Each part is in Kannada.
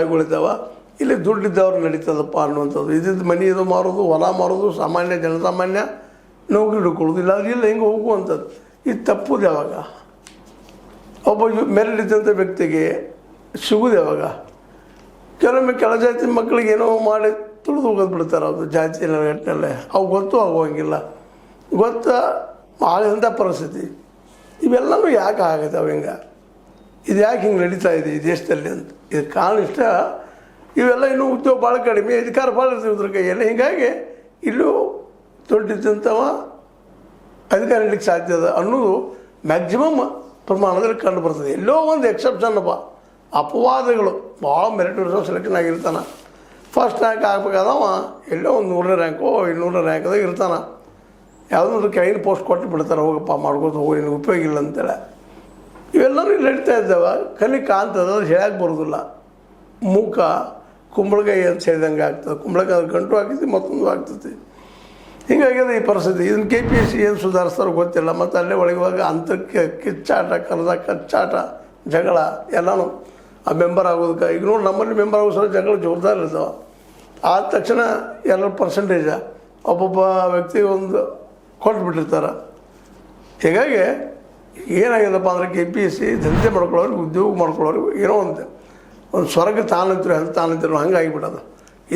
ಜಾಗಗಳಿದ್ದಾವೆ, ಇಲ್ಲಿ ದುಡ್ಡಿದ್ದವ್ರು ನಡೀತದಪ್ಪ ಅನ್ನುವಂಥದ್ದು. ಇದ್ದಿದ್ದು ಮನೆ ಇದು ಮಾರೋದು, ಹೊಲ ಮಾರೋದು, ಸಾಮಾನ್ಯ ಜನಸಾಮಾನ್ಯ ನೌಕರಿ ಹಿಡ್ಕೊಳ್ಳೋದು, ಇಲ್ಲ ಹಿಂಗೆ ಹೋಗುವಂಥದ್ದು. ಇದು ತಪ್ಪುದು ಯಾವಾಗ? ಒಬ್ಬ ಮೆರಿಡಿದ್ದಂಥ ವ್ಯಕ್ತಿಗೆ ಸಿಗೋದು ಯಾವಾಗ? ಕೆಲವೊಮ್ಮೆ ಕೆಳ ಜಾತಿ ಮಕ್ಕಳಿಗೆ ಏನೋ ಮಾಡಿ ತುಳಿದು ಹೋಗೋದು ಬಿಡ್ತಾರೆ. ಅದು ಜಾತಿ ನೆಟ್ಟಲ್ಲೇ ಅವು ಗೊತ್ತೂ ಆಗುವಂಗಿಲ್ಲ, ಆಗದಂಥ ಪರಿಸ್ಥಿತಿ. ಇವೆಲ್ಲವೂ ಯಾಕೆ ಆಗತ್ತವೆ? ಹಿಂಗೆ ಇದು ಯಾಕೆ ಹಿಂಗೆ ನಡೀತಾ ಇದೆ ಈ ದೇಶದಲ್ಲಿ ಅಂತ? ಇದು ಕಾರಣ ಇಷ್ಟ. ಇವೆಲ್ಲ ಇನ್ನೂ ಉದ್ಯೋಗ ಭಾಳ ಕಡಿಮೆ, ಅಧಿಕಾರ ಭಾಳ ಇರ್ತೀವಿ ಇದ್ರ ಕೈಯಲ್ಲಿ. ಹೀಗಾಗಿ ಇಲ್ಲೂ ದೊಡ್ಡಿದ್ದಂಥವ ಅಧಿಕಾರ ನೀಡಲಿಕ್ಕೆ ಸಾಧ್ಯ ಅದ ಅನ್ನೋದು ಮ್ಯಾಕ್ಸಿಮಮ್ ಪ್ರಮಾಣದಲ್ಲಿ ಕಂಡು ಬರ್ತದೆ. ಎಲ್ಲೋ ಒಂದು ಎಕ್ಸೆಪ್ಷನ್ನಪ್ಪ, ಅಪವಾದಗಳು. ಭಾಳ ಮೆರಿಟೋರಿಯಸ್ ಸೆಲೆಕ್ಷನ್ ಆಗಿರ್ತಾನೆ, ಫಸ್ಟ್ ರ್ಯಾಂಕ್ ಆಗಬೇಕಾದವ ಎಲ್ಲೋ ಒಂದು 100ನೇ ರ್ಯಾಂಕೋ 200ನೇ ರ್ಯಾಂಕ್ದಾಗ ಇರ್ತಾನೆ. ಯಾವುದೋ ಕೆಳಗಿನ ಪೋಸ್ಟ್ ಕೊಟ್ಟು ಬಿಡ್ತಾರೆ, ಹೋಗಪ್ಪ ಮಾಡ್ಕೊತ ಹೋಗಿ, ನಿನಗೆ ಉಪಯೋಗ ಇಲ್ಲ ಅಂತೇಳಿ. ಇವೆಲ್ಲವೂ ನಡೀತಾ ಇದ್ದಾವೆ. ಕಲಿ ಕಾಣ್ತದೆ, ಅದು ಹೇಳಕ್ಕೆ ಬರೋದಿಲ್ಲ. ಮೂಕ ಕುಂಬಳಕಾಯಿ ಅಂತ ಹೇಳಿದಂಗೆ ಆಗ್ತದೆ. ಕುಂಬಳಕಾಯಿ ಗಂಟು ಆಗ್ತೈತಿ, ಮತ್ತೊಂದು ಆಗ್ತೈತಿ. ಹೀಗಾಗ್ಯದ ಈ ಪರಿಸ್ಥಿತಿ. ಇದನ್ನು KPSC ಏನು ಸುಧಾರಿಸ್ತಾರೋ ಗೊತ್ತಿಲ್ಲ. ಮತ್ತು ಅಲ್ಲೇ ಒಳಗೆ ಅಂತಕ್ಕೆ ಕಿಚ್ಚಾಟ, ಕಚ್ಚಾಟ, ಜಗಳ ಎಲ್ಲನೂ ಆ ಮೆಂಬರ್ ಆಗೋದಕ್ಕೆ. ಈಗ ನೋಡಿ, ನಮ್ಮಲ್ಲಿ ಮೆಂಬರ್ ಆಗೋ ಸಲ ಜಗಳ ಜೋರ್ದಾರ್ ಇರ್ತಾವೆ. ಆದ ತಕ್ಷಣ ಎಲ್ಲರ ಪರ್ಸೆಂಟೇಜ ಒಬ್ಬೊಬ್ಬ ವ್ಯಕ್ತಿಗೆ ಒಂದು ಕೊಟ್ಬಿಟ್ಟಿರ್ತಾರೆ. ಹೀಗಾಗಿ ಏನಾಗ್ಯದಪ್ಪ ಅಂದರೆ KPSC ದಂಧೆ ಮಾಡ್ಕೊಳ್ಳೋರು, ಉದ್ಯೋಗ ಮಾಡ್ಕೊಳ್ಳೋರು ಏನೋ ಒಂದು ಸ್ವರ್ಗ ತಾನಂತರು ಅಂತ ತಾನಂತರು ಹಂಗಾಗಿಬಿಡೋದು.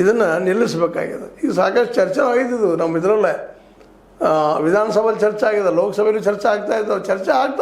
ಇದನ್ನು ನಿಲ್ಲಿಸಬೇಕಾಗಿದೆ. ಈಗ ಸಾಕಷ್ಟು ಚರ್ಚೆ ಆಗಿದ್ದು ನಮ್ಮ ಇದರಲ್ಲೇ. ವಿಧಾನಸಭೆಯಲ್ಲಿ ಚರ್ಚೆ ಆಗಿದೆ, ಲೋಕಸಭೆಯಲ್ಲಿ ಚರ್ಚೆ ಆಗ್ತಾ ಇದ್ದಾವೆ, ಚರ್ಚೆ ಆಗ್ತಾ